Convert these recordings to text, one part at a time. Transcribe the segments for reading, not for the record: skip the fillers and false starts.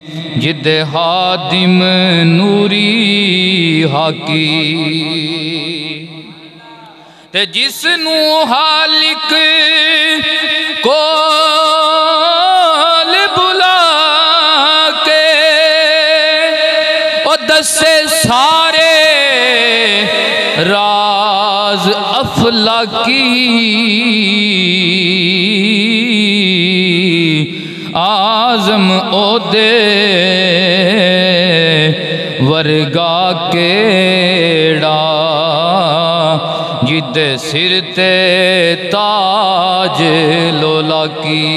जिद हादिम नूरी हाकी ते जिसनू हालिक कोल बुला के ओ दसे सारे राज अफलाकी आज़म ओदे वर्गा केड़ा जिद सिर ते ताज लोला की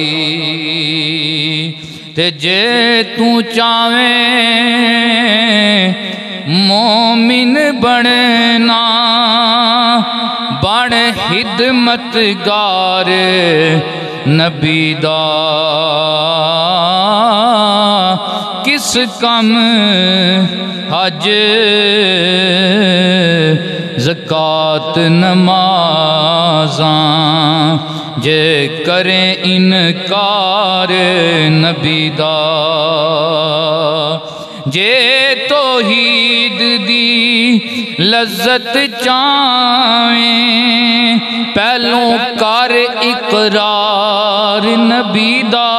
ते जे तू चावें मोमिन बनना बण हिदमतगार नबी दा किस कम हज ज़कात नमाज़ां जे करें इनकार नबी दा जे तौहीद दी लज्जत चावें पहलों कर इकरार नबी दा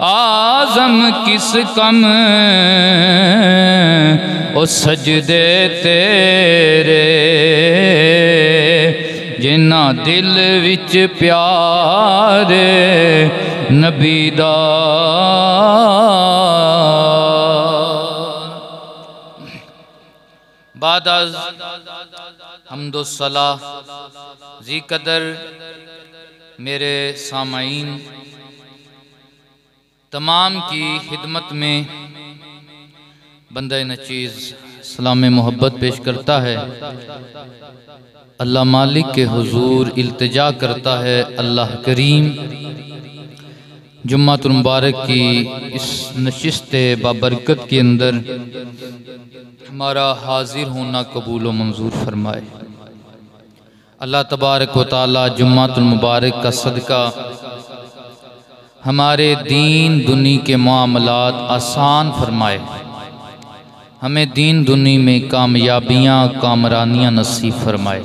आज़म किस कम ओ सजदे तेरे जिन्ना दिल विच प्यार नबी दा बाद हम्दुस्सला जी कदर मेरे सामाईन तमाम की खिदमत में बंदा नचीज़ सलाम मोहब्बत पेश करता है। अल्लाह मालिक के हुजूर इल्तिजा करता है अल्लाह करीम जुम्मातुल मुबारक की इस नशिस्त बाबरकत के अंदर हमारा हाजिर होना कबूल व मंजूर फरमाए। अल्लाह तबारक व तआला जुम्मातुल मुबारक का सदका हमारे दीन दुनी के मामलात आसान फरमाए, हमें दीन दुनी में कामयाबियाँ कामरानियाँ नसीब फरमाए।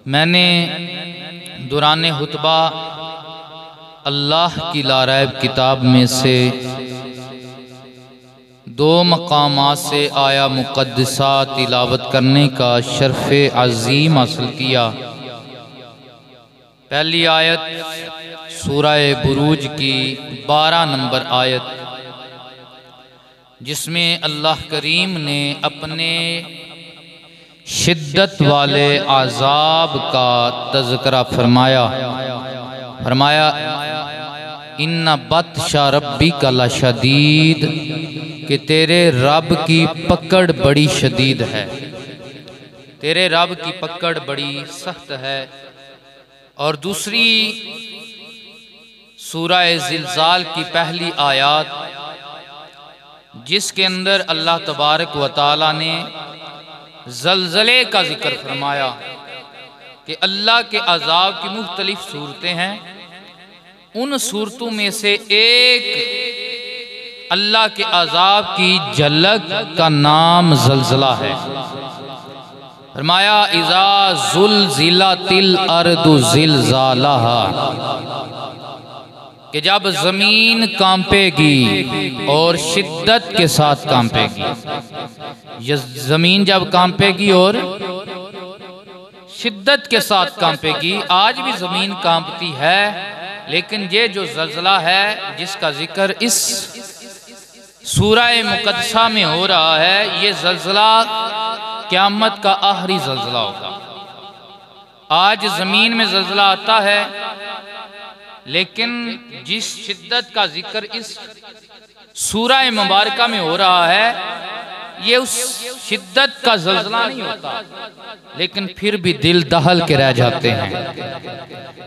मैंने दुराने हुतबा अल्लाह की लारैब किताब में से दो मकामात से आया मुक़द्दसा तिलावत करने का शर्फ़ अज़ीम हासिल किया। पहली आयत सूरह बुरूज की 12 नंबर आयत, जिसमें अल्लाह करीम ने अपने शिद्दत वाले आज़ाब का तज़किरा फरमाया। इन्ना बत्शा रब्बिका लशदीद कि तेरे रब की पकड़ बड़ी शदीद है, तेरे रब की पकड़ बड़ी सख्त है। और दूसरी सूरह ज़िलज़ाल की पहली आयत, जिसके अंदर अल्लाह तबारक व तआला ने ज़लज़ले का जिक्र फरमाया कि अल्लाह के अज़ाब की मुख्तलिफ सूरतें हैं, उन सूरतों में से एक अल्लाह के अज़ाब की झलक का नाम ज़लज़ला है। फरमाया इज़ा ज़ुलज़िलतिल अर्दु ज़िलज़ालहा, कि जब ज़मीन कांपेगी और शिद्दत के साथ कांपेगी। ये ज़मीन जब कांपेगी और शिद्दत के साथ कांपेगी। आज भी ज़मीन कांपती है, लेकिन ये जो ज़लज़ला है जिसका जिक्र इस सूरह मुक़द्दसा में हो रहा है, ये ज़लज़ला क़यामत का आखिरी ज़लज़ला होगा। आज ज़मीन में ज़लज़ला आता है, लेकिन जिस शिद्दत का जिक्र इस सूरह मुबारका में हो रहा है, ये उस शिद्दत का ज़लज़ला नहीं होता, लेकिन फिर भी दिल दहल के रह जाते हैं,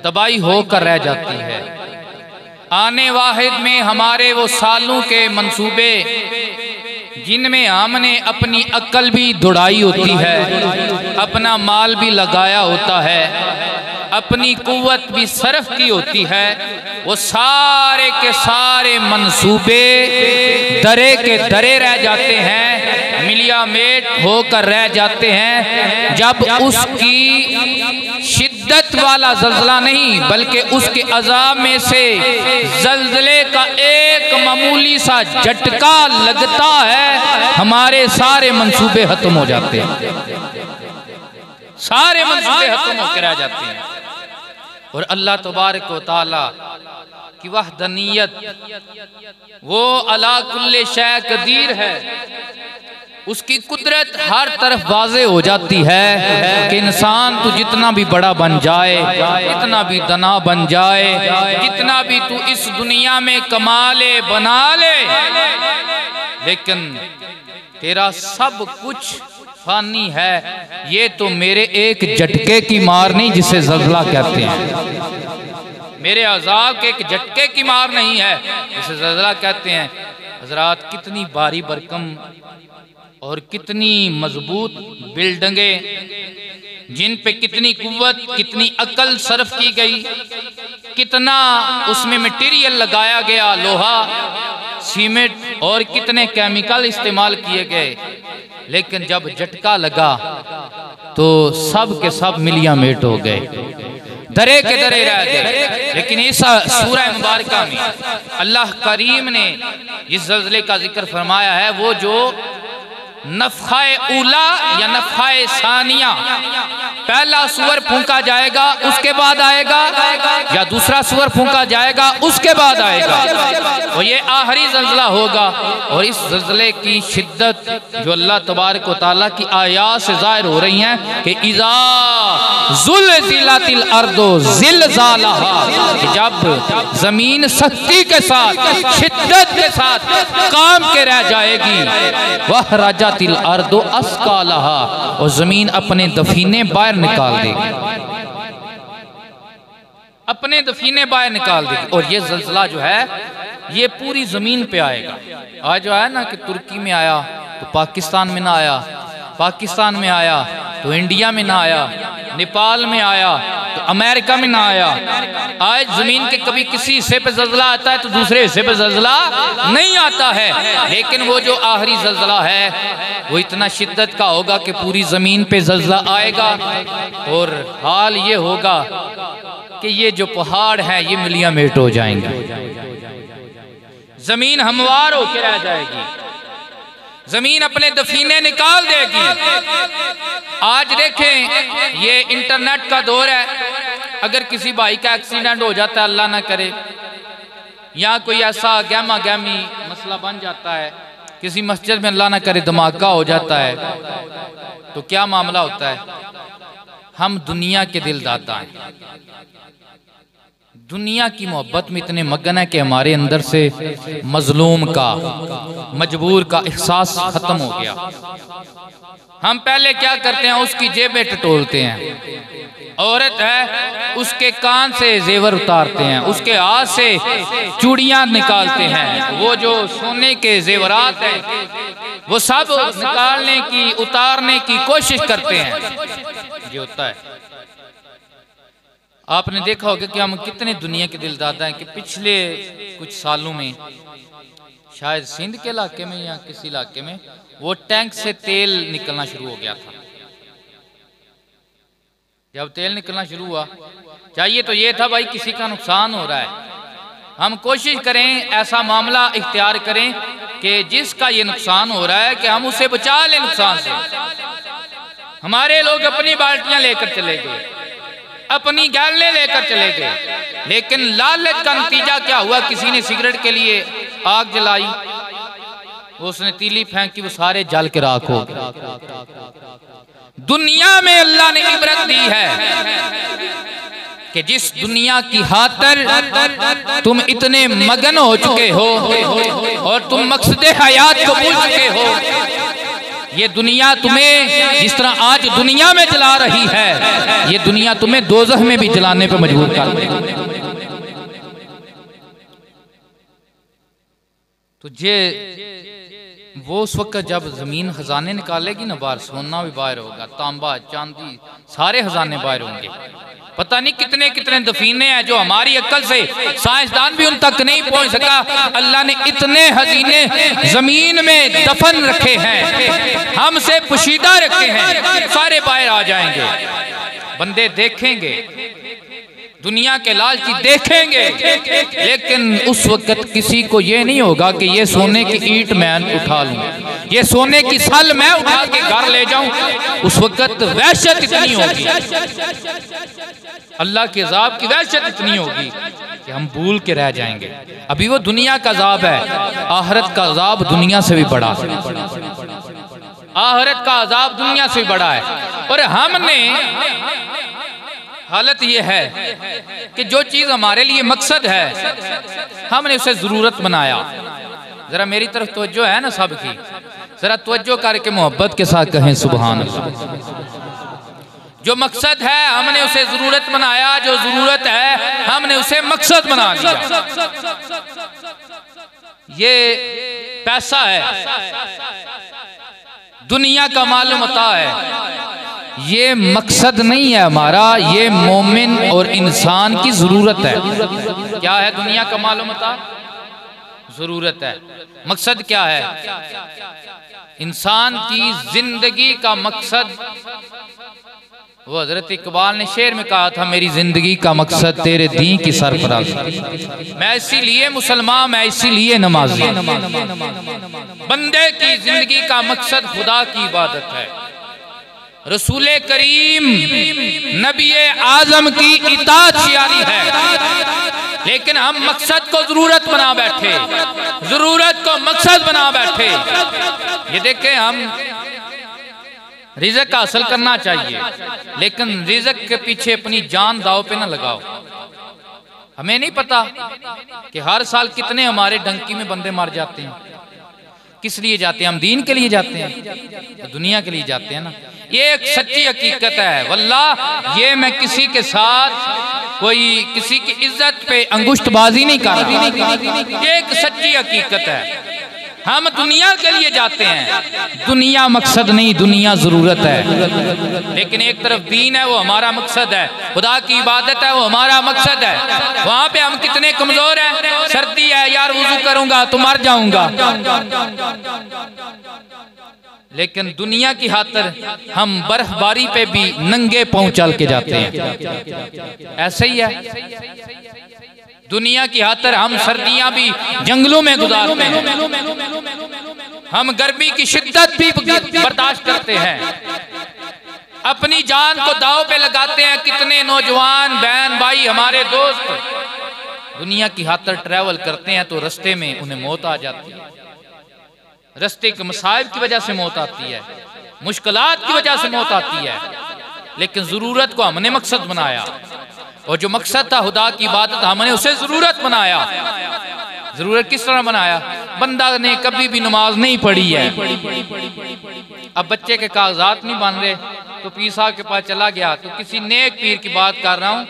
तबाही होकर रह जाती है। आने वाहिद में हमारे वो सालों के मंसूबे, जिनमें हमने अपनी अक्ल भी दौड़ाई होती है, अपना माल भी लगाया होता है, अपनी कुव्वत भी सर्फ की होती है, वो सारे के सारे मंसूबे दरे के दरे रह जाते हैं, मिलिया मेट होकर रह जाते हैं। जब उसकी शिद्दत वाला जल्जला नहीं बल्कि उसके अजाब में से जल्जले का एक मामूली सा झटका लगता है, हमारे सारे मंसूबे खत्म हो जाते हैं, सारे मंसूबे खत्म होकर रह जाते हैं। और अल्लाह तबारक व तआला की वहदनियत, वो अला कुल्ले शै कदीर है, उसकी कुदरत हर तरफ वाज़े हो जाती है कि इंसान तू जितना भी बड़ा बन जाए, जितना भी दना बन जाए, जितना भी तू इस दुनिया में कमा ले बना ले, लेकिन तेरा सब कुछ फानी है। ये तो मेरे एक झटके की मार नहीं जिसे ज़ल्ज़ला कहते हैं, मेरे अज़ाब के एक झटके की मार नहीं है जिसे ज़ल्ज़ला कहते हैं। हज़रात, कितनी भारी भरकम और कितनी मजबूत बिल्डिंगें, जिन पे कितनी कुव्वत, कितनी अकल सर्फ की गई, कितना उसमें मटेरियल लगाया गया, लोहा, सीमेंट और कितने केमिकल इस्तेमाल किए गए, लेकिन जब झटका लगा तो सब के सब मिलिया मेट हो गए, दरे के दरे रह गए। लेकिन इस सूरह मुबारका में अल्लाह करीम ने इस ज़ल्ज़ले का जिक्र फरमाया है, वो जो नफ़ख़ाए उला या नफ़ख़ाए सानिया, पहला सूअर फूंका जाएगा उसके बाद आएगा, या दूसरा सूअर फूंका जाएगा उसके बाद आएगा, और ये आखिरी ज़ल्ज़ला होगा। और इस ज़ल्ज़ले की शिद्दत जो अल्लाह तबारक व तआला की आयात से ज़ाहिर हो रही हैं कि इज़ा ज़ुलज़िलतिल अर्दु ज़िलज़ालहा, जब ज़मीन सख्ती के साथ, शिद्दत के साथ काम के रह जाएगी, वह राजा तिल अर्दो अस्कालहा, और जमीन अपने दफीने बाहर निकाल देगी, अपने दफीने बाहर निकाल देगी। और ये ज़ल्ज़ला जो है ये पूरी जमीन पे आएगा। आज जो है ना कि तुर्की में आया तो पाकिस्तान में ना आया, पाकिस्तान में आया तो इंडिया में ना आया, नेपाल में आया तो अमेरिका में ना आया। आज जमीन के कभी किसी हिस्से पे ज़ल्ज़ला आता है तो दूसरे हिस्से पे ज़ल्ज़ला नहीं आता है, लेकिन वो जो आखिरी ज़ल्ज़ला है वो इतना शिद्दत का होगा कि पूरी जमीन पे ज़ल्ज़ला आएगा। और हाल ये होगा कि ये जो पहाड़ है ये मिलिया मेट हो जाएंगे, जमीन हमवार होकर रह जाएगी, जमीन अपने दफीने निकाल देगी। आज देखें, ये इंटरनेट का दौर है, अगर किसी भाई का एक्सीडेंट हो जाता है, अल्लाह ना करे, या कोई ऐसा गहमा गहमी मसला बन जाता है, किसी मस्जिद में अल्लाह ना करे धमाका हो जाता है, तो क्या मामला होता है? हम दुनिया के दिलदाता हैं, दुनिया की मोहब्बत में इतने मगन है कि हमारे अंदर से मजलूम का, मजबूर का एहसास खत्म हो गया। हम पहले क्या करते हैं, उसकी जेबें टटोलते हैं, औरत है उसके कान से जेवर उतारते हैं, उसके हाथ से चूड़ियां निकालते हैं, वो जो सोने के जेवरात हैं वो सब निकालने की, उतारने की कोशिश करते हैं। ये होता है। आपने देखा होगा कि हम कितने दुनिया के दिलदादा हैं कि पिछले कुछ सालों में शायद सिंध के इलाके में या किसी इलाके में वो टैंक से तेल निकलना शुरू हो गया था। जब तेल निकलना शुरू हुआ, चाहिए तो ये था भाई किसी का नुकसान हो रहा है, हम कोशिश करें, ऐसा मामला इख्तियार करें कि जिसका ये नुकसान हो रहा है कि हम उसे बचा लें नुकसान से। हमारे लोग अपनी बाल्टियां लेकर चले गए, अपनी गैलें लेकर चले गए, लेकिन लालच का नतीजा क्या हुआ? किसी ने सिगरेट के लिए आग जलाई, उसने तीली फेंकी, वो सारे जल के राख हो गए। दुनिया में अल्लाह ने इबरत दी है कि जिस दुनिया की खातिर तुम इतने मगन हो चुके हो और तुम मकसद हयात को भूल चुके हो, ये दुनिया तुम्हें जिस तरह आज दुनिया में जला रही है, ये दुनिया तुम्हें दोज़ख में भी जलाने पर मजबूर कर देगी। तो ये वो उस वक्त जब जमीन खजाने निकालेगी ना बाहर, सोना भी बाहर होगा, तांबा चांदी सारे खजाने बाहर होंगे, पता नहीं कितने कितने दफीने हैं जो हमारी अक्ल से साइंसदान भी उन तक नहीं पहुंच सका। अल्लाह ने इतने हजीने जमीन में दफन रखे हैं, हमसे पोशीदा रखे हैं, सारे बाहर आ जाएंगे। बंदे देखेंगे, दुनिया के लालची देखेंगे, लेकिन उस वक्त किसी को ये नहीं होगा कि ये सोने की ईंट मैं उठा लूं, ये सोने की सल मैं उठा के घर ले जाऊं। उस वक्त वहशत इतनी होगी, अल्लाह के अज़ाब की वहशत इतनी होगी कि हम भूल के रह जाएंगे। अभी वो दुनिया का अज़ाब है, आखिरत का अज़ाब दुनिया से भी बड़ा है। आखिरत का अज़ाब दुनिया से भी बड़ा है। और हमने हालत ये है कि जो चीज हमारे लिए मकसद है हमने उसे जरूरत बनाया। जरा मेरी तरफ तवज्जो है ना सबकी, जरा तवज्जो करके मोहब्बत के साथ कहें सुभान अल्लाह। जो मकसद है हमने उसे जरूरत बनाया, जो जरूरत है हमने उसे मकसद बना लिया। ये पैसा है, दुनिया का मालूम होता है, ये मकसद नहीं है हमारा, ये मोमिन और इंसान की जरूरत है। क्या है दुनिया का मालूम होता? जरूरत है। मकसद क्या है? इंसान की जिंदगी का मकसद, वो हजरत इकबाल ने शेर में कहा था, मेरी जिंदगी का मकसद तेरे दीन की सरफराज़ी, मैं इसीलिए मुसलमान, मैं इसीलिए नमाजी। बंदे की जिंदगी का मकसद खुदा की इबादत है, रसूले करीम नबी आजम की इताअत-यारी है। लेकिन हम मकसद को जरूरत बना बैठे, जरूरत को मकसद बना बैठे। ये देखें, हम रिज़्क़ हासिल करना चाहिए, लेकिन रिज़्क़ के पीछे अपनी जान दाव पे ना लगाओ। हमें नहीं पता कि हर साल कितने हमारे डंकी में बंदे मर जाते हैं। किस लिए जाते हैं? हम दीन के लिए जाते हैं, तो दुनिया के लिए जाते हैं ना। ये एक सच्ची हकीकत है वल्लाह। ये मैं किसी के साथ कोई किसी की इज्जत पे अंगुष्ठबाजी नहीं कर रहा, ये एक सच्ची हकीकत है। हम दुनिया के लिए जाते हैं, दुनिया मकसद नहीं, दुनिया जरूरत है। लेकिन एक तरफ दीन है, वो हमारा मकसद है, खुदा की इबादत है, वो हमारा मकसद है। वहां पे हम कितने कमजोर हैं। सर्दी है यार, वुजू करूंगा तो मर जाऊंगा, लेकिन दुनिया की खातिर हम बर्फबारी पे भी नंगे पांव चल के जाते हैं। ऐसे ही है, दुनिया की खातिर हम सर्दियां भी जंगलों में गुजारते हैं, हम गर्मी की शिद्दत भी बर्दाश्त करते हैं, अपनी जान को दांव पे लगाते हैं। कितने नौजवान बहन भाई हमारे दोस्त दुनिया की खातिर ट्रैवल करते हैं तो रास्ते में उन्हें मौत आ जाती है, रास्ते के मसाइब की वजह से मौत आती है, मुश्किलात की वजह से मौत आती है। लेकिन जरूरत को हमने मकसद बनाया, और जो मकसद था खुदा की इबादत, हमने उसे जरूरत बनाया। जरूरत किस तरह बनाया? बंदा ने कभी भी नमाज नहीं पढ़ी है, अब बच्चे के कागजात नहीं बन रहे तो पीर साहब के पास चला गया, तो किसी नेक पीर की बात कर रहा हूँ,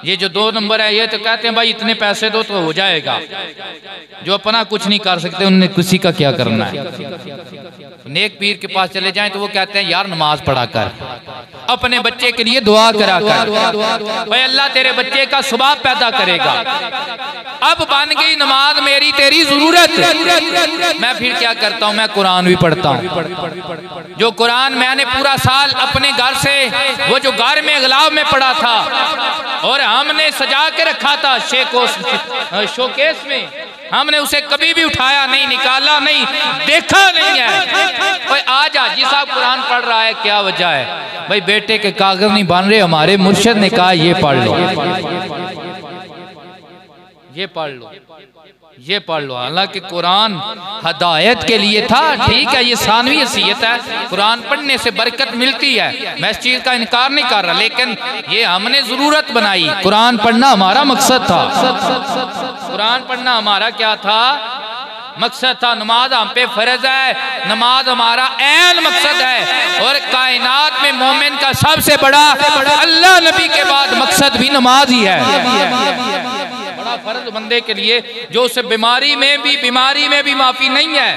ये जो 2 नंबर है ये तो कहते हैं भाई इतने पैसे दो तो हो जाएगा, जो अपना कुछ नहीं कर सकते उन्हें किसी का क्या करना है। नेक पीर के पास चले जाएं तो वो कहते हैं यार नमाज पढ़ा कर, अपने बच्चे के लिए दुआ करा कर, भाई अल्लाह तेरे बच्चे का स्वभाव पैदा करेगा। अब बन गई नमाज मेरी तेरी जरूरत, मैं फिर क्या करता हूँ, मैं कुरान भी पढ़ता हूँ। जो कुरान मैंने पूरा साल अपने घर से, वो जो घर में गुलाब में पढ़ा था और हमने सजा के रखा था शोकेस में, हमने उसे कभी भी उठाया नहीं, निकाला नहीं, देखा नहीं है। भाई आज हाजी साहब कुरान पढ़ रहा है, क्या वजह है? भाई बेटे के कागज नहीं बन रहे, हमारे मुर्शिद ने कहा ये पढ़ लो, ये पढ़ लो, ये पढ़ लो। हालांकि कुरान हदायत के लिए था, ठीक है, ये सानवी हसीयत है, कुरान पढ़ने से बरकत मिलती है, मैं इस चीज का इनकार नहीं कर रहा, लेकिन ये हमने जरूरत बनाई। कुरान पढ़ना हमारा मकसद था, कुरान पढ़ना हमारा क्या था? मकसद था। नमाज हम पे फर्ज है, नमाज हमारा ऐन मकसद है, और कायनात में मोमिन का सबसे बड़ा अल्लाह नबी के बाद मकसद भी नमाज ही है। बड़ा फर्ज बंदे के लिए, जो उसे बीमारी में भी माफी नहीं है,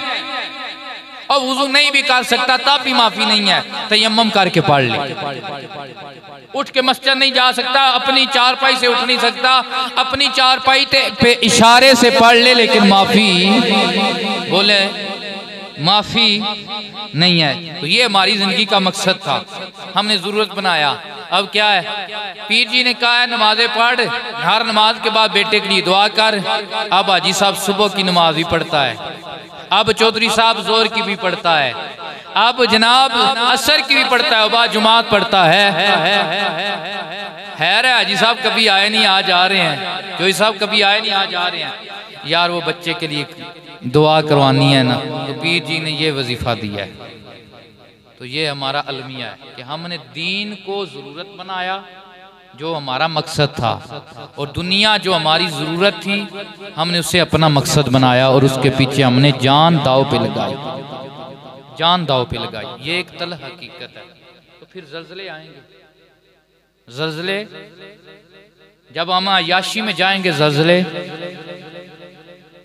और वुजू नहीं भी कर सकता तब भी माफी नहीं है, तयम्मुम करके पढ़ ले, उठ के मस्जिद नहीं जा सकता, अपनी चारपाई से उठ नहीं सकता, अपनी चारपाई पे इशारे से पढ़ ले, लेकिन माफी बोले माफी नहीं है। तो ये हमारी जिंदगी का मकसद था, हमने जरूरत बनाया। अब क्या है, पीर जी ने कहा है नमाजें पढ़, हर नमाज के बाद बेटे के लिए दुआ कर। अब हाजी साहब सुबह की नमाज भी पढ़ता है, अब चौधरी साहब जोर की भी पढ़ता है, अब जनाब असर की भी पढ़ता है, बाद जुमात पढ़ता है। खैर है हाजी साहब कभी आए नहीं, आज आ रहे हैं, चौधरी साहब कभी आए नहीं, आज आ रहे हैं। यार वो बच्चे के लिए दुआ करवानी है ना, तो पीर जी ने ये वजीफा दिया है। तो ये हमारा अलमिया है कि हमने दीन को ज़रूरत बनाया, जो हमारा मकसद था, और दुनिया जो हमारी ज़रूरत थी हमने उसे अपना मकसद बनाया, और उसके पीछे हमने जान दाव पे लगाई, जान दाव पे लगाई। ये एक तल हकीकत है। तो फिर जल्जले आएंगे, जल्जले जब हम अय्याशी में जाएंगे, जल्जले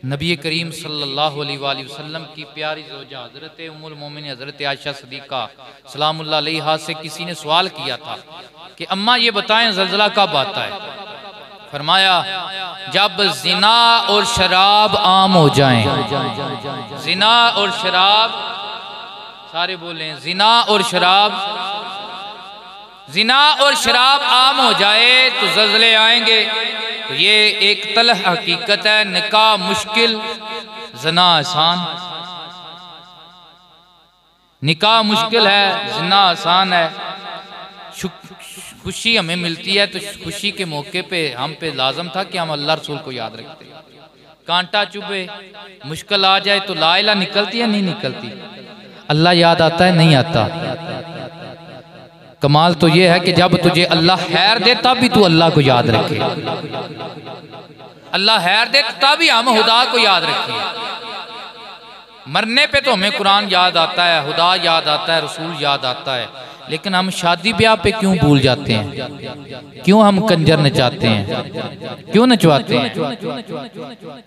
नबी करीम सल्लल्लाहु अलैहि वसल्लम की प्यारी ज़ौजा हज़रत उम्मुल मोमिनीन हज़रत आयशा सिद्दीक़ा सलामुल्लाह अलैहा से किसी ने सवाल किया था कि अम्मा ये बताएं ज़ल्ज़ला कब आता है। फरमाया जब ज़िना और शराब आम हो जाएं। ज़िना और शराब, सारे बोलें ज़िना और शराब, ज़िना और शराब आम हो जाए तो ज़ल्ज़ले आएंगे। तो ये एक तलह हकीकत है, निकाह मुश्किल, ज़िना आसान। निकाह मुश्किल है, ज़िना आसान है। खुशी हमें मिलती है तो खुशी के मौके पे हम पे लाजम था कि हम अल्लाह रसूल को याद रखते। कांटा चुभे, मुश्किल आ जाए तो ला इलाहा निकलती है, नहीं निकलती? अल्लाह याद आता है, नहीं आता? कमाल तो ये है कि जब तुझे अल्लाह खैर दे तब भी तू अल्लाह को याद रखे। अल्लाह खैर दे तब भी हम खुदा को याद रखें। मरने पे तो हमें कुरान याद आता है, खुदा याद आता है, रसूल याद आता है, लेकिन हम शादी ब्याह पे क्यों भूल जाते हैं? क्यों हम कंजर नचाते हैं? क्यों नचवाते हैं?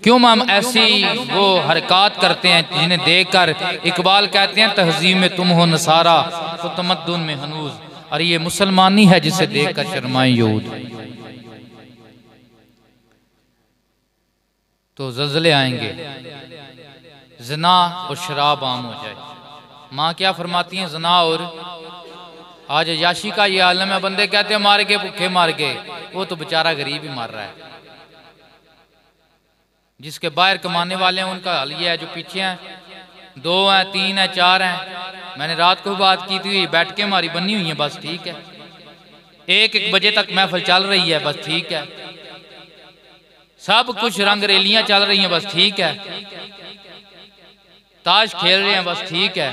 क्यों हम ऐसी वो हरकत करते हैं जिन्हें देखकर इकबाल कहते हैं तहजीब में तुम हो नसारा तो तमद्दुन में हनूज, और ये मुसलमानी है जिसे देखकर शर्माए यहूद। तो ज़ल्ज़ले आएंगे, ज़िना और शराब आम हो जाए। माँ क्या फरमाती हैं? ज़िना और आज याशी का ये आलम है, बंदे कहते हैं मार के भूखे मार के, वो तो बेचारा गरीब ही मार रहा है। जिसके बाहर कमाने वाले हैं उनका हाल ये है, जो पीछे हैं 2 हैं 3 हैं 4 हैं। मैंने रात को बात की थी, बैठ के हमारी बनी हुई है, बस ठीक है। 1-1 बजे तक महफिल चल रही है, बस ठीक है। सब कुछ रंग रेलियां चल रही हैं, बस ठीक है। ताश खेल रहे हैं, बस ठीक है।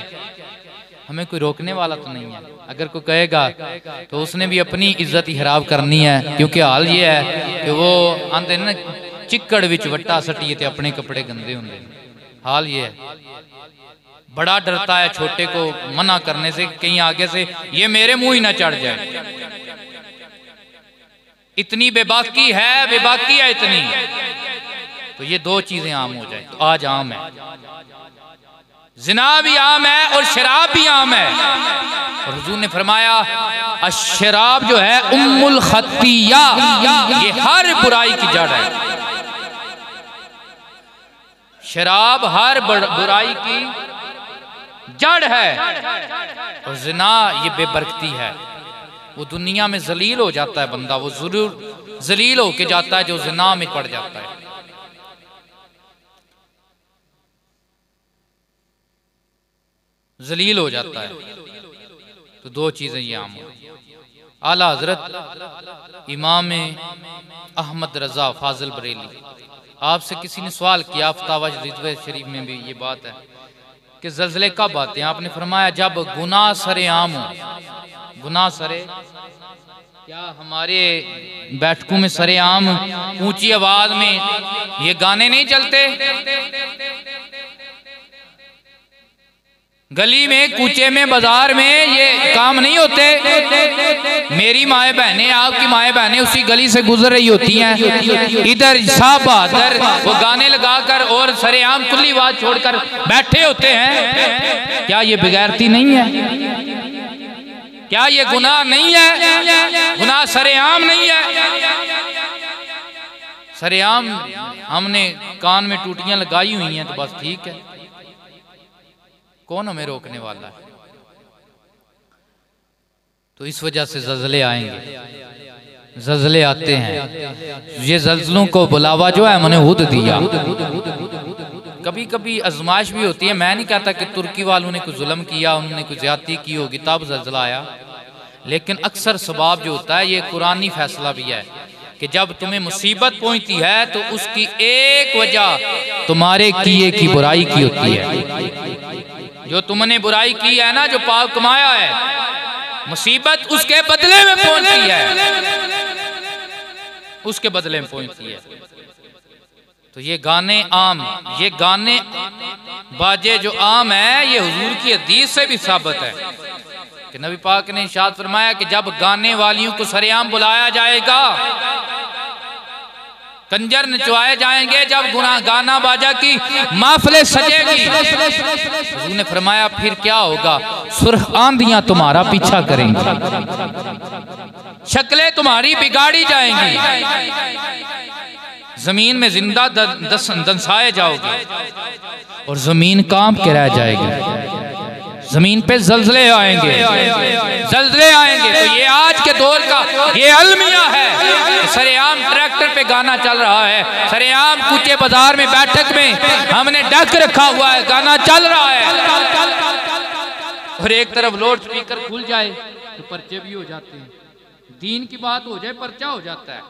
हमें कोई रोकने वाला तो नहीं है। अगर कोई कहेगा तो उसने भी अपनी इज्जत ही खराब करनी है, क्योंकि हाल ये है कि वो आंदे ना चिक्कड़ विच वट्टा सटिए ते अपने कपड़े गंदे होंगे। हाल ये है, बड़ा डरता है छोटे को मना करने से, कहीं आगे से ये मेरे मुंह ही ना चढ़ जाए। इतनी बेबाकी है इतनी, तो ये 2 चीजें आम हो जाए तो आज आम है। ज़िना भी आम है और शराब भी आम है। और हुजूर ने फरमाया अशराब जो है उम्मुल खत्तिया, ये हर बुराई की जड़ है। शराब हर बुराई की जड़ है, और ज़िना ये बेबरकती है। वो दुनिया में जलील हो जाता है बंदा, वो जरूर जलील होके जाता है जो ज़िना में पड़ जाता है। जलील हो जाता है। तो 2 चीजें ये आम हो। आला हजरत इमाम अहमद रजा फाजिल बरेली, आपसे किसी ने सवाल किया, फतावा रिज़वा शरीफ में भी ये बात है कि ज़ल्ज़ले कब आते हैं? आपने फरमाया जब गुनाह सरे आम हो। गुनाह सरे क्या? हमारे बैठकों में सरे आम ऊंची आवाज में ये गाने नहीं चलते? गली में, कूचे में, बाजार में ये काम नहीं होते? मेरी माए बहनें, आपकी माए बहनें उसी गली से गुजर रही होती हैं, इधर साहब बहादुर वो गाने लगाकर और सरेआम खुली आवाज छोड़कर बैठे होते हैं। क्या ये बेगैरती नहीं है? क्या ये गुनाह नहीं है? गुनाह सरेआम नहीं है? सरेआम हमने कान में टूटियां लगाई हुई हैं तो बस ठीक है, कौन हमें रोकने वाला है? तो इस वजह से ज़ल्ज़ले आएंगे, ज़ल्ज़ले आते हैं। ये ज़ल्ज़लों को बुलावा जो है हमने खुद दिया। कभी कभी आजमाइश भी होती है। मैं नहीं कहता कि तुर्की वालों ने कुछ जुल्म किया, उन्होंने कुछ ज्यादती की होगी तब ज़ल्ज़ला आया, लेकिन अक्सर सबाब जो होता है ये कुरानी फैसला भी है कि जब तुम्हें मुसीबत पहुंचती है तो उसकी एक वजह तुम्हारे किए की बुराई की होती है। जो तुमने बुराई की है ना, जो पाप कमाया है, मुसीबत उसके बदले में पहुंचती है, उसके बदले में पहुंचती है। तो ये गाने आम, ये गाने बाजे जो आम है, ये हुजूर की हदीस से भी साबित है कि नबी पाक ने इरशाद फरमाया कि जब गाने वालियों को सरेआम बुलाया जाएगा, कंजर नचवाए जाएंगे, जब गाना बाजा की महफिलें सजेगी, हुजूर ने फरमाया फिर क्या होगा? सुर्ख आंधियां तुम्हारा पीछा करेंगी, शक्लें तुम्हारी बिगाड़ी जाएंगी, जमीन में जिंदा दंसाए जाओगे और जमीन कांप के रह जाएगी। जमीन पे ज़ल्ज़ले आएंगे, ज़ल्ज़ले आएंगे। तो ये आज के दौर का ये अलमिया है। सरेआम ट्रैक्टर पे गाना चल रहा है, सरेआम कूचे बाजार में बैठक में हमने डक रखा हुआ है, गाना चल रहा है, और एक तरफ लाउड स्पीकर खुल जाए तो पर्चे भी हो जाते हैं, दीन की बात हो जाए पर्चा हो जाता है।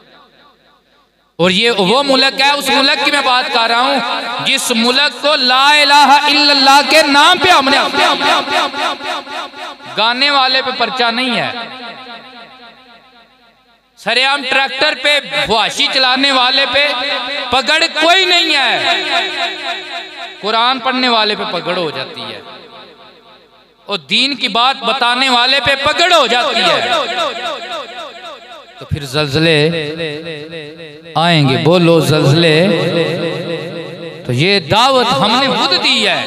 और ये वो मुल्क है, उस मुल्क की मैं बात कर रहा हूं जिस मुल्क को ला इलाहा इल्लल्लाह के नाम पे हमने गाने वाले पे पर्चा नहीं है, सरेआम ट्रैक्टर पे फुहाशी चलाने वाले पे पकड़ कोई नहीं है, कुरान पढ़ने वाले पे पकड़ हो जाती है और दीन की बात बताने वाले पे पकड़ हो जाती है। तो फिर ज़ल्ज़ले आएंगे, बोलो ज़ल्ज़ले। तो ये दावत हमने खुद दी है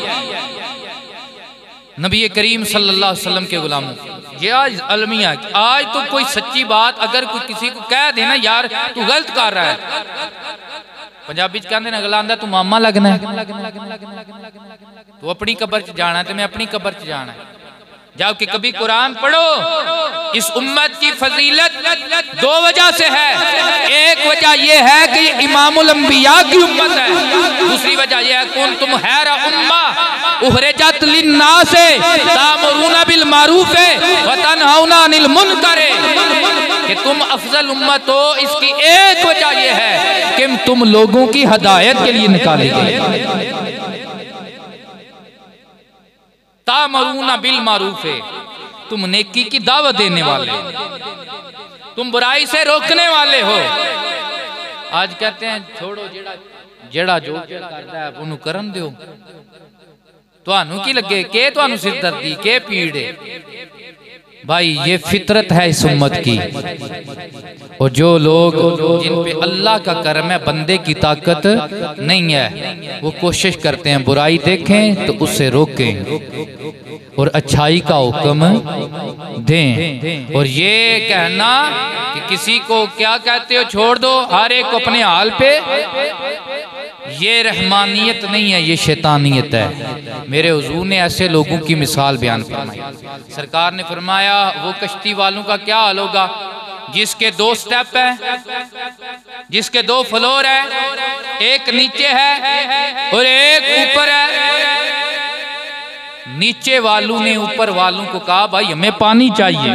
नबी करीम सल्लल्लाहु अलैहि वसल्लम के गुलामों। ये आज अलमिया, आज तो कोई सच्ची बात अगर कोई किसी को कह देना यार तू गलत कर रहा है, पंजाबी कहते हैं अगला आंदा तू मामा लगना है, तू अपनी कब्र च जाना है, तो मैं अपनी कब्र च जाना है। जबकि कभी कुरान पढ़ो, इस उम्मत की फजीलत दो वजह से है। एक वजह यह है कि इमामुल अंबिया की उम्मत है, दूसरी वजह यह है कौन तुम हैरा उम्मा उखरिजत लिन्नास तामुरूना बिल मारूफ व तनहाउना अनिल मुनकर, कि तुम अफजल उम्मत हो। इसकी एक वजह यह है कि तुम लोगों की हदायत के लिए निकाले गए। तामरूना बिल मारूफ है, तुम नेकी की दावत देने वाले, तुम बुराई से रोकने वाले हो। आज कहते हैं छोड़ो जेड़ा जो करता है उन्हें करन दो, तुहानू की लगे के तुहानू सिरदर्दी के पीड़ है। भाई ये फितरत है इस उम्मत की, और जो लोग जिन पे अल्लाह का करम है, बंदे की ताकत नहीं है, वो कोशिश करते हैं बुराई देखें तो उससे रोकें और अच्छाई का हुक्म दें। और ये कहना कि किसी को क्या कहते हो छोड़ दो, हर एक को अपने हाल पे, ये रहमानियत नहीं है, ये शैतानियत है। मेरे हुजूर ने ऐसे लोगों की मिसाल बयान फरमाई। सरकार ने फरमाया वो कश्ती वालों का क्या हाल होगा जिसके दो स्टेप है, जिसके दो फ्लोर है, एक नीचे है और एक ऊपर है। नीचे वालों ने ऊपर वालों को कहा भाई हमें पानी चाहिए।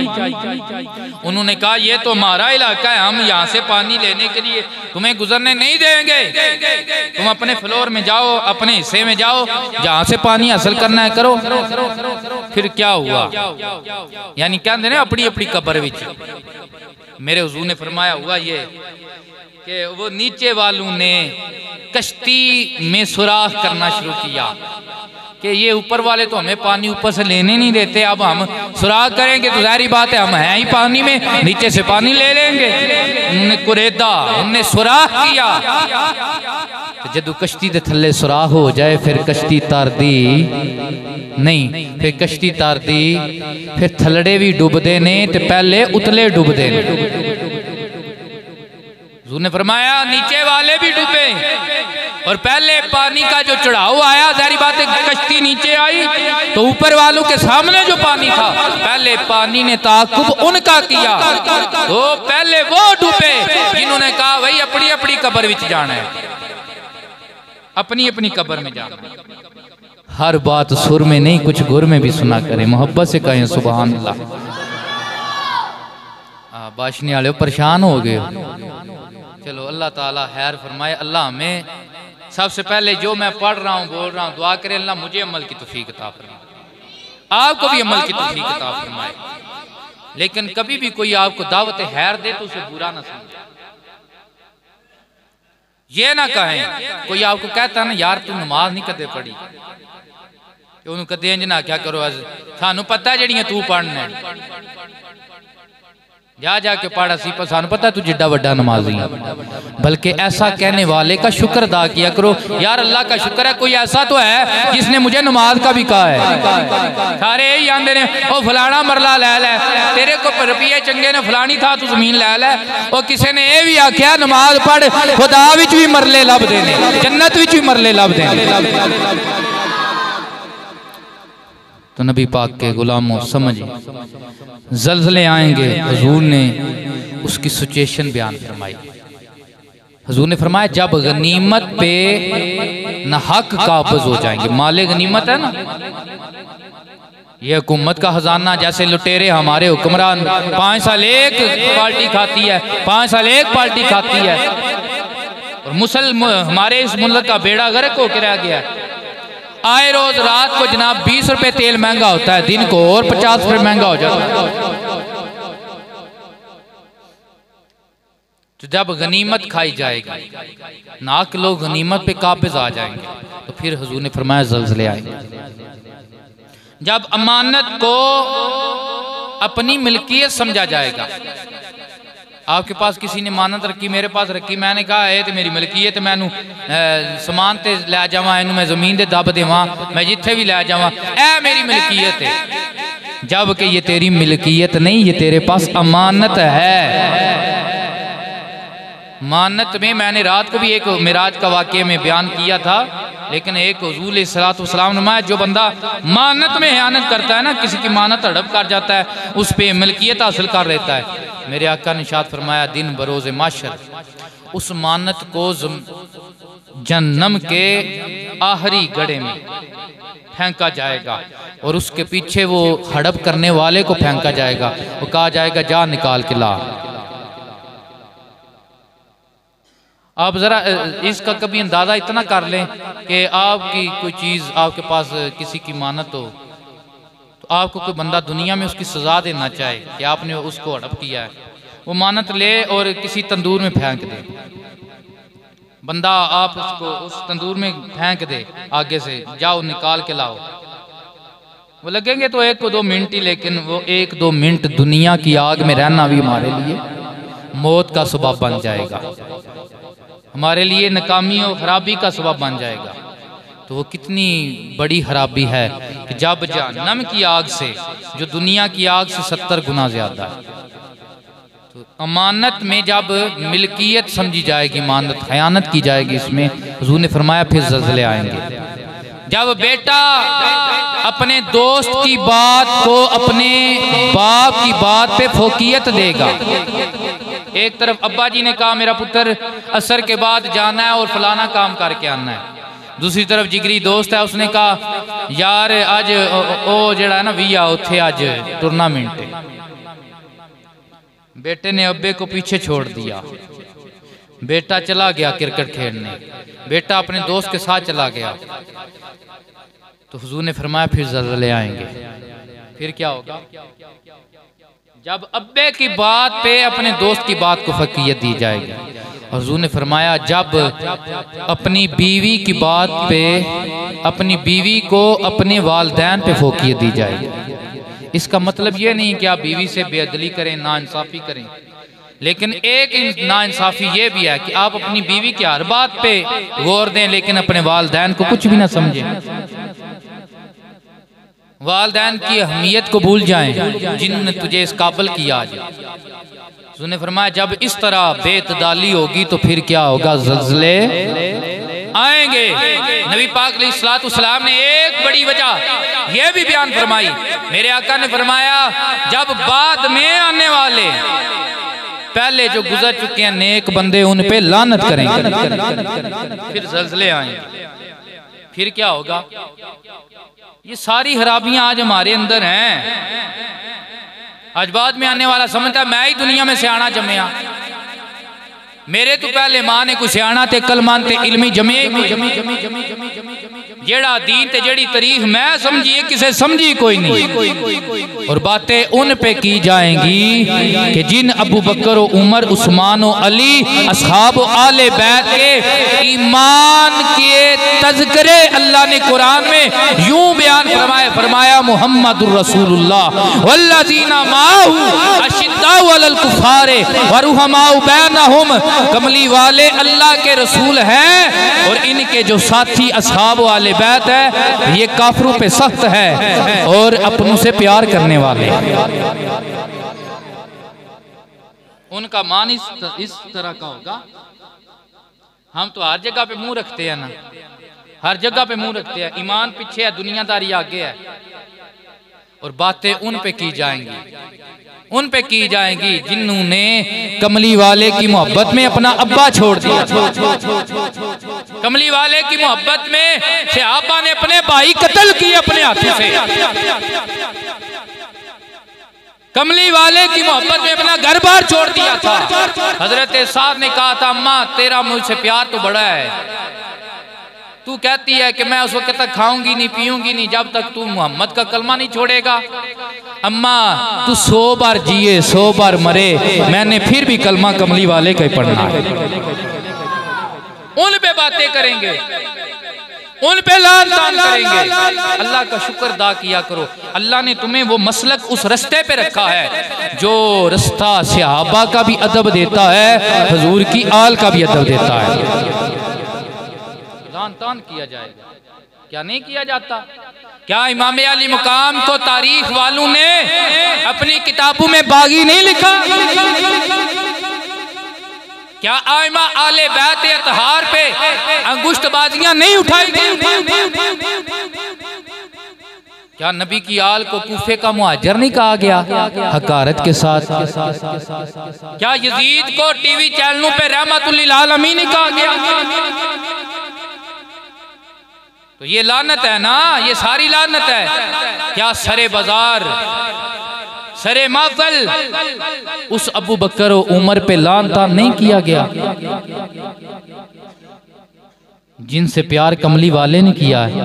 उन्होंने कहा ये तो हमारा इलाका है, हम यहाँ से पानी लेने के लिए तुम्हें गुजरने नहीं देंगे, तुम अपने फ्लोर में जाओ, अपने हिस्से में जाओ, जहाँ से पानी हासिल करना है करो। फिर क्या हुआ, यानी क्या कहते हैं अपनी अपनी कब्र विच। मेरे हुजूर ने फरमाया हुआ ये कि वो नीचे वालों ने कश्ती में सुराख करना शुरू किया कि ये ऊपर वाले तो हमें पानी ऊपर से लेने नहीं देते, अब हम सुराख करेंगे तो जाहिर बात है हम हैं ही पानी में, नीचे से पानी ले लेंगे। उन्होंने कुरेदा, उन्होंने सुराख किया जदू कश्ती दे थल्ले सुराख हो जाए फिर कश्ती तारदी नहीं, फिर कश्ती तारदी फिर थलड़े भी डुबदे ने ते पहले उतले डुबदे ने। हुजूर ने फरमाया नीचे वाले भी डूबे और पहले पानी का जो चढ़ाव आया, जारी बात है कश्ती नीचे आई तो ऊपर वालों के सामने जो पानी था पहले पानी ने ताकुब उनका किया, तो पहले वो डूबे जिन्होंने कहा भाई अपनी अपनी कब्र विच जाना है, अपनी अपनी कब्र में जाना है। हर बात सुर में नहीं कुछ गुर में भी सुना करें, मोहब्बत से कहें सुभान अल्लाह। बाशनी वाले परेशान हो गए, चलो अल्लाह ताला खैर फरमाए। अल्लाह हमें सबसे पहले जो मैं पढ़ रहा हूँ बोल रहा हूँ दुआ करें अल्लाह मुझे अमल की तौफीक अता फरमाए, आपको भी अमल की तौफीक अता फरमाए। लेकिन कभी भी कोई आपको दावत खैर दे तो उसे बुरा ना समझे, ये ना कहें कोई आपको कहता ना यार तू नमाज नहीं कदे पढ़ी, उन्होंने कदे इंज ना क्या करो अज सानू पता जड़ियां तू पढ़ने जा जाके पढ़ा सी पर सानू पता तू जिड्डा वड्डा नमाजी है। बल्कि ऐसा कहने वाले का शुक्र अदा किया करो, यार अल्लाह का शुक्र है कोई ऐसा तो है जिसने मुझे नमाज का भी कहा है। सारे यही आंदे ने ओ फलाना मरला लै लै, तेरे को रुपये चंगे ने फलानी था तू जमीन लै लै। और किसी ने यह भी आख्या नमाज पढ़ खुदा विच भी मरले लभ देने, जन्नत विच भी मरले लभ देने। तो नबी पाक के गुलामों समझे ज़ल्ज़ले आएंगे, हुजूर ने उसकी सिचुएशन बयान फरमाई। हुजूर ने फरमाया जब गनीमत पे न हक काबिज हो जाएंगे, माले गनीमत है ना ये हुकूमत का खजाना, जैसे लुटेरे हमारे हुक्मरान 5 साल एक पार्टी खाती है, 5 साल एक पार्टी खाती है, और मुसलमान हमारे इस मुल्क का बेड़ा गर्क होकर रह गया है। आए रोज रात को जनाब 20 रुपए तेल महंगा होता है, दिन को और 50 रुपए महंगा हो जाता है। तो जब गनीमत खाई जाएगी, नाक लोग गनीमत पे काबिज आ जाएंगे, तो फिर हुजूर ने फरमाया ज़ल्ज़ले आएंगे। जब अमानत को अपनी मिल्कियत समझा जाएगा, आपके पास किसी ने मानत रखी, मेरे पास रखी, मैंने कहा है तो मेरी मलकीयत, मैनू समान ते लै जावा, इनू मैं जमीन दे दब देवा, मैं जिथे भी लै जावा ए मेरी मलकीयत है। जबकि ये तेरी मलकीयत नहीं, ये तेरे पास अमानत है। मानत में मैंने रात को भी एक मिराज का वाक़या में बयान किया था, लेकिन एक हुजूर अलैहिस्सलातु वस्सलाम ने जो बंदा मानत में खयानत करता है ना, किसी की मानत हड़प कर जाता है, उस पर मलकियत हासिल कर लेता है। मेरे आका ने इरशाद फरमाया दिन बरोज़ माशर उस मानत को जन्नम के आखिरी गड्ढे में फेंका जाएगा और उसके पीछे वो हड़प करने वाले को फेंका जाएगा, वो कहा जाएगा जा निकाल के ला। आप ज़रा इसका कभी अंदाज़ा इतना कर लें कि आपकी कोई चीज़ आपके पास किसी की मानत हो, तो आपको कोई बंदा दुनिया में उसकी सज़ा देना चाहे कि आपने उसको हड़प किया है, वो मानत ले और किसी तंदूर में फेंक दे, बंदा आप उसको उस तंदूर में फेंक दे, आगे से जाओ निकाल के लाओ, वो लगेंगे तो 1-2 मिनट ही, लेकिन वो 1-2 मिनट दुनिया की आग में रहना भी हमारे लिए मौत का सबब बन जाएगा, हमारे लिए नाकामी और खराबी का सबब बन जाएगा। तो वो कितनी बड़ी खराबी है कि जब जहन्नम की आग से जो दुनिया की आग से 70 गुना ज्यादा है। तो अमानत में जब मिल्कियत समझी जाएगी, मानत खयानत की जाएगी, इसमें हुजूर ने फरमाया फिर ज़ल्ज़ले आएंगे। जब बेटा अपने दोस्त की बात को अपने बाप की बात पे फोकियत देगा, एक तरफ अब्बा जी ने कहा मेरा पुत्र असर के बाद जाना है और फलाना काम करके आना है, दूसरी तरफ जिगरी दोस्त है उसने कहा यार अज ओ जेड़ा है ना विया उथे अज टूर्नामेंट है। बेटे ने अब्बे को पीछे छोड़ दिया, बेटा चला गया क्रिकेट खेलने, बेटा अपने दोस्त के साथ चला गया। तो हुजूर ने फरमाया फिर ज़ल्ज़ले आएंगे। फिर क्या होगा? जब अब्बे की बात पे अपने दोस्त की बात को फकीयत दी जाएगी। हुजूर ने फरमाया जब अपनी बीवी की बात पे अपनी बीवी को अपने वालिदैन पे फोकियत दी जाएगी। इसका मतलब ये नहीं कि आप बीवी से बेअदली करें, नाइंसाफ़ी करें, लेकिन एक नाइंसाफी ये भी है कि आप अपनी बीवी की हर बात पे गौर दें लेकिन अपने वालिदैन को कुछ भी ना समझें, वालिदैन की अहमियत को भूल जाएं जिन्होंने तुझे इस काबिल किया। आज उसने फरमाया जब इस तरह बेतदाली होगी तो फिर क्या होगा, ज़ल्ज़ले आएंगे। नबी पाक अलैहिस्सलाम ने एक बड़ी वजह यह भी बयान फरमाई, मेरे आका ने फरमाया जब बाद में आने वाले पहले जो गुजर चुके हैं नेक बंदे उन पे लानत करेंगे, फिर ज़ल्ज़ले आएंगे, फिर क्या होगा। ये सारी खराबियां आज हमारे अंदर हैं। आज बाद में आने वाला समझता मैं ही दुनिया में सियाना जमया, मेरे तो पहले मां ने कुछ सियाना ते कलमान ते इल्मी जमे जेड़ा दीन ते जेड़ी तारीख मैं समझी किसे समझी कोई नहीं। और बातें उन पे की जाएंगी कि जिन अबू बकर व उमर उस्मान व अली असहाब व आले बैत के ईमान के तज़किरे अल्लाह ने कुरान में यूं बयान फरमाया मुहम्मदुर रसूलुल्लाह वल्लज़ीना माहू अशिद्दाउ अलल कुफ़ारे व रुहमाउ बैनहुम, कमली वाले अल्लाह के रसूल हैं और इनके जो साथी असहाब वाले बैत है ये काफिरों पे सख्त है और अपनों से प्यार करने वाले। उनका मान इस तरह का होगा। हम तो हर जगह पे मुंह रखते हैं ना, हर जगह पे मुंह रखते हैं, ईमान पीछे है, दुनियादारी आगे है। और बातें उन पे की जाएंगी, उन पे की जाएंगी जिन्होंने कमली वाले की मोहब्बत में अपना अब्बा छोड़ दिया। कमली वाले की मोहब्बत में सहाबा ने अपने भाई कत्ल किए अपने हाथों से। कमली वाले की मोहब्बत में अपना घर बार छोड़ दिया था। हजरत साद ने कहा था अम्मा तेरा मुझसे प्यार तो बड़ा है, तू कहती है कि मैं उस वक्त तक खाऊंगी नहीं पीऊंगी नहीं जब तक तू मोहम्मद का कलमा नहीं छोड़ेगा। अम्मा तू 100 बार जिए 100 बार मरे, मैंने फिर भी कलमा कमली वाले का ही पढ़ना है। उन पे बातें करेंगे, उन पे लान तान करेंगे। अल्लाह का शुक्र अदा किया करो, अल्लाह ने तुम्हें वो मसलक उस रस्ते पे रखा है जो रास्ता सहाबा का भी अदब देता है, हुजूर की आल का भी अदब देता है। लान तान किया जाएगा, क्या नहीं किया जाता। क्या इमाम अली मुकाम को तारीख वालों ने अपनी किताबों में बागी नहीं लिखा? क्या आइमा आले बैत अतहार पे अंगुष्तबाजियां नहीं उठाई गई? क्या नबी की आल को कूफे का मुहाजिर नहीं कहा गया हकारत के साथ? क्या यजीद को टीवी चैनलों पे रहमतुल लिल आलमीन नहीं कहा गया? तो ये लानत है ना, ये सारी लानत है। क्या सरे बाजार सरे महफिल उस अबू बकर और उमर पे लान तान नहीं किया गया जिनसे प्यार कमली वाले ने किया है?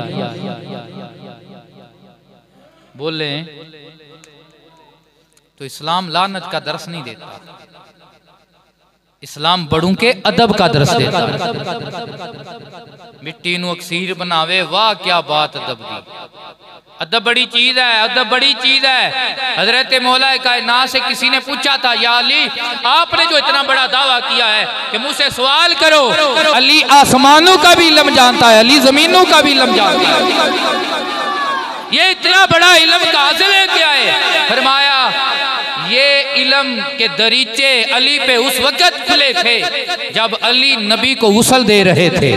बोले तो इस्लाम लानत का दर्स नहीं देता, इस्लाम बड़ों के अदब का दर्स देता है। मिट्टी नू अक्सीर बनावे, वाह क्या बात अदब दी। अदब बड़ी चीज है, अदब बड़ी चीज है। हजरत मौला कायनात से किसी ने पूछा था या अली आपने जो इतना बड़ा दावा किया है कि मुझसे सवाल करो, अली आसमानों का भी इल्म जानता है, अली जमीनों का भी इल्म जानता है, ये इतना बड़ा इल्म कहां से लेके आए? फरमाया ये इल्म के दरीचे अली पे उस वक्त खुले थे जब अली नबी को गुस्ल दे रहे थे,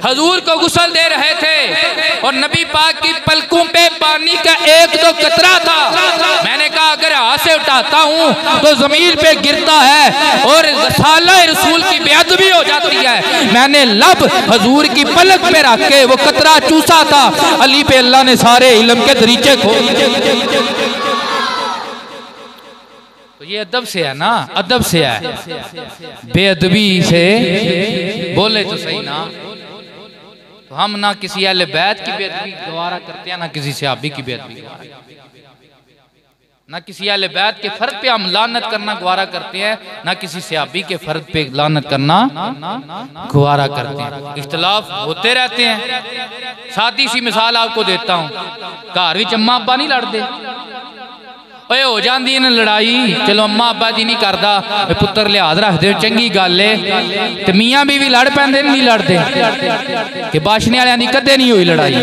हजूर को गुस्ल दे रहे थे और नबी पाक की पलकों पे पानी का एक दो कतरा था। मैंने कहा अगर हाथ से उठाता हूँ तो जमीन पे गिरता है और साला रसूल की बेअदबी हो जाती है। मैंने लब हजूर की पलक पे रख के वो कतरा चूसा था, अली पे अल्लाह ने सारे इल्म के दरीचे खोल। तो ये अदब से है ना, अदब से है, बेअदबी से बोले तो सही ना। तो हम ना किसी अहले बैत की बेअदबी गवारा करते हैं, ना किसी सहाबी की बेअदबी, ना किसी अहले बैत के फर्द पे हम लानत करना गवारा करते हैं, ना किसी सहाबी के फर्द पे लानत करना गवारा करते हैं। इख्तिलाफ होते रहते हैं। सादी सी मिसाल आपको देता हूँ, घर विच अम्मा अब्बा नहीं लड़ते, ओए हो जाती है ना लड़ाई, चलो अम्मा अब्बा दी नहीं करता, पुत्र लिहाज रखते चंगी गल है। तो मियाँ बीवी लड़ पैंदे नहीं लड़ते कि बाशने वालियां दी कदे नहीं हुई लड़ाई।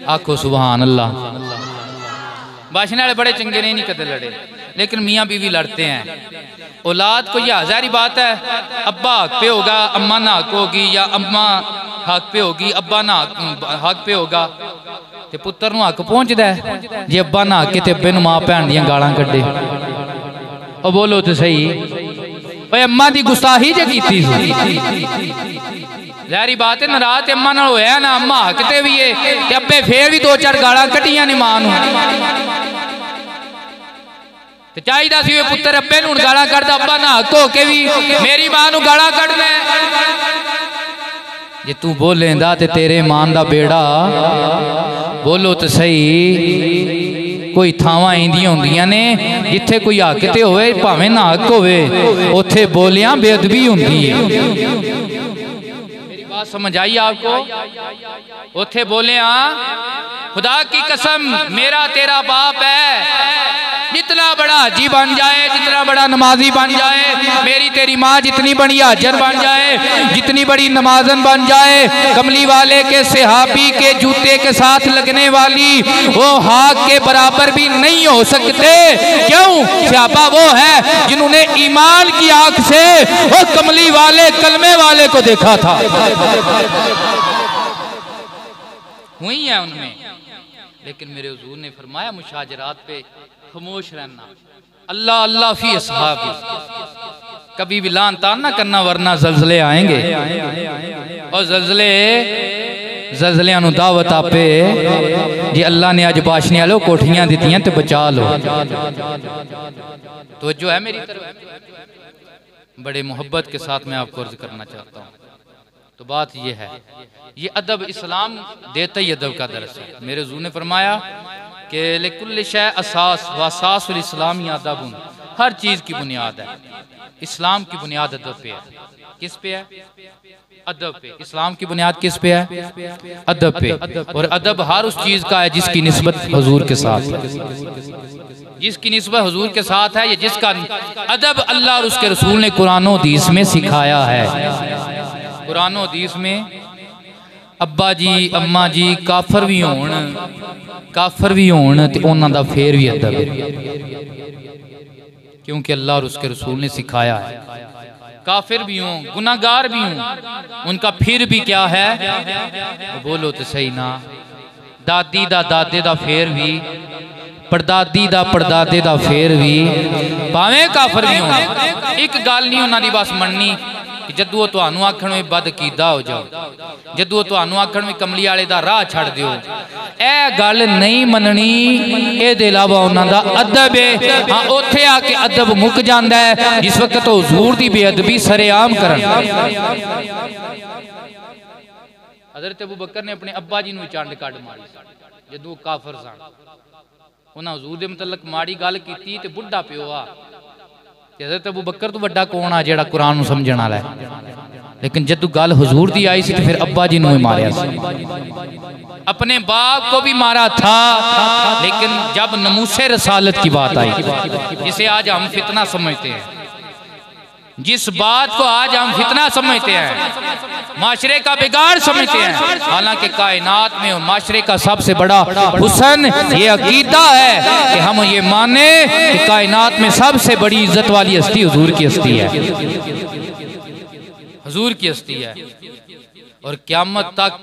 आखो सुभान अल्लाह। बाशने वाले बड़े चंगे नहीं कदे लड़े, लेकिन मियाँ बीवी लड़ते हैं। औलाद को यह जारी बात है, अब्बा हक पे होगा, अम्मा ना हक होगी, या अम्मा हक पे होगी, अब्बा ना हक पे होगा। ते पुत्र नूं हक पहुंचदा है जे अब्बा ना हक ते अब्बे नूं मां भैन दियां गालां कड्डे। ओ बोलो तो सही, ओए अम्मा दी गुस्ताही जे कीती सी, ज़ाहिरी बात है नाराज ते अम्मा नाल होया ना, अम्मा हक ते भी है ते अब्बे फिर भी दो चार गालां कट्टियां ने मां नूं। ते चाहिदा सी पुत्र अब्बे नूं गालां कड्डदा, अब्बा ना हक हो के भी मेरी मां नूं गालां कड्डदा। जे तू बोलेंदा ते तेरे मान दा बेड़ा, बोलो तो सही, कोई थावां इंदियां होंदियां ने जिथे कोई हक ते होवे भावें ना हक होवे, उथे बोलियां बेअदबी हुंदी है। मेरी बात समझ आई आपको? उथे बोलियां खुदा की कसम मेरा तेरा बाप है, जितना बड़ा हाजी बन जाए, जितना बड़ा नमाजी बन जाए, मेरी तेरी माँ जितनी बड़ी हाजर बन जाए, जितनी बड़ी नमाजन बन जाए, कमली वाले के सहाबी के जूते के साथ लगने वाली वो हाथ के बराबर भी नहीं हो सकते। क्यों? सहाबा वो है जिन्होंने ईमान की आंख से वो कमली वाले कलमे वाले को देखा था। हुई है उनमें, लेकिन मेरे हुजूर ने फरमाया मुशाजरात पे खामोश रहना। अल्लाह अल्लाह फी असहाबी, कभी भी लान तान ना करना वरना जल्जले आएंगे। और जल्जलियां नूं दावत आपे जी अल्लाह ने अज बाशने वालों कोठियां दित्तियां ते बचा लो। तो जो है मेरी तरफ बड़े मोहब्बत के साथ मैं आपको अर्ज करना चाहता हूँ। तो बात ये है, ये अदब इस्लाम देता ही अदब का दर्स है। मेरे हुजूर ने फरमाया कि लिकुल्लि शै असास व असासुल इस्लाम अदबुन, हर चीज़ की बुनियाद है, इस्लाम की बुनियाद अदब पे है। किस पे है? अदब पे। इस्लाम की बुनियाद किस पे है? अदब पे। और अदब हर उस चीज़ का है जिसकी निस्बत हुजूर के साथ है, जिसकी निस्बत हुजूर के साथ है, या जिसका अदब अल्लाह और उसके रसूल ने कुरान और हदीस में सिखाया है। कुरान और हदीस में अब्बा जी अम्मा जी काफर भी होण ते उन्हां दा फेर भी अदब है, क्योंकि अल्लाह और उसके रसूल ने सिखाया है। काफिर भी हों, गुनाहगार भी हों, उनका फिर भी क्या है? बोलो तो सही ना। दादी दा दादे दा फेर भी, परदादी दा परदादे दा फेर भी, भावें काफिर भी हों, एक गल नहीं उन्हां दी बस मननी कि जदों तुहानू आखण में बदकीदा हो जाओ, जदों तुहानू आखण में कमली वाले दा राह छड़ दिओ, ए गल नहीं मननी। इहदे इलावा उन्हां दा अदब है। हाँ, उत्थे आके अदब मुक जांदा है जिस वक्त तो हुजूर दी बेअदबी सरेआम करन। हज़रत अबू बकर ने अपने अब्बा जी नूं चंड कढ मारी जदों काफिर सन। उन्हां हुजूर दे मुतलक माड़ी गल कीती ते बुढ़ा पिओ आ। हज़रत अबू बकर तो वड्डा कौन आ जिहड़ा कुरान नूं समझण वाला है? लेकिन जदों गल हुजूर दी आई सी तो फिर अब्बा जी नूं मारिया सी। अपने बाप को भी मारा था, लेकिन जब नमूसे रसालत की बात आई, जिसे आज हम फितना समझते हैं, जिस बात को आज हम फितना समझते हैं, माशरे का बिगाड़ समझते हैं, हालांकि कायनात में माशरे का सबसे बड़ा हुस्न ये अकीदा है कि हम ये माने कि कायनात में सबसे बड़ी इज्जत वाली हस्ती हुजूर की हस्ती है, हुजूर की हस्ती है। और क़यामत तक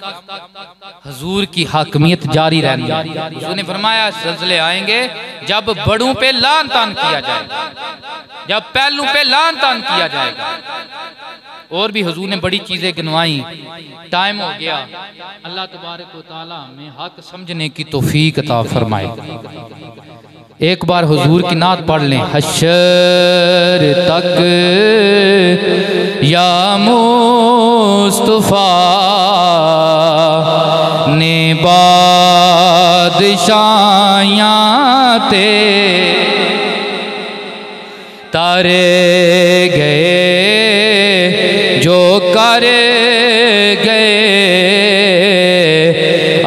हुजूर की हाकमियत जारी रहनी है। हुजूर ने फरमाया सिलसिले आएंगे जब बड़ों पे लान तान किया जाएगा, जब पहलू पे लान तान किया जाएगा। और भी हुजूर ने बड़ी चीजें गिनवाई। टाइम हो गया। अल्लाह तबारक व तआला हमें हक समझने की तौफीक अता फरमाए। एक बार हुजूर की नात पढ़ लें। हश्र तक या मुस्तफा ने बादशायां ते तारे गए जो कर गए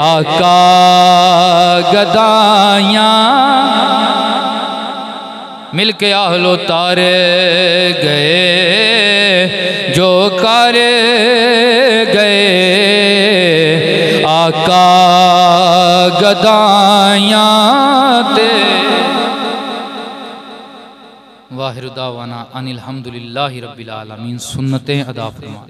आका गदायां दिल के आहलो तारे गए जो कर गए आका गदायां ते। वाहिर दावाना अनिल हम्दुलिल्लाहि रब्बिल आलमीन। सुन्नतें अदा फरमा।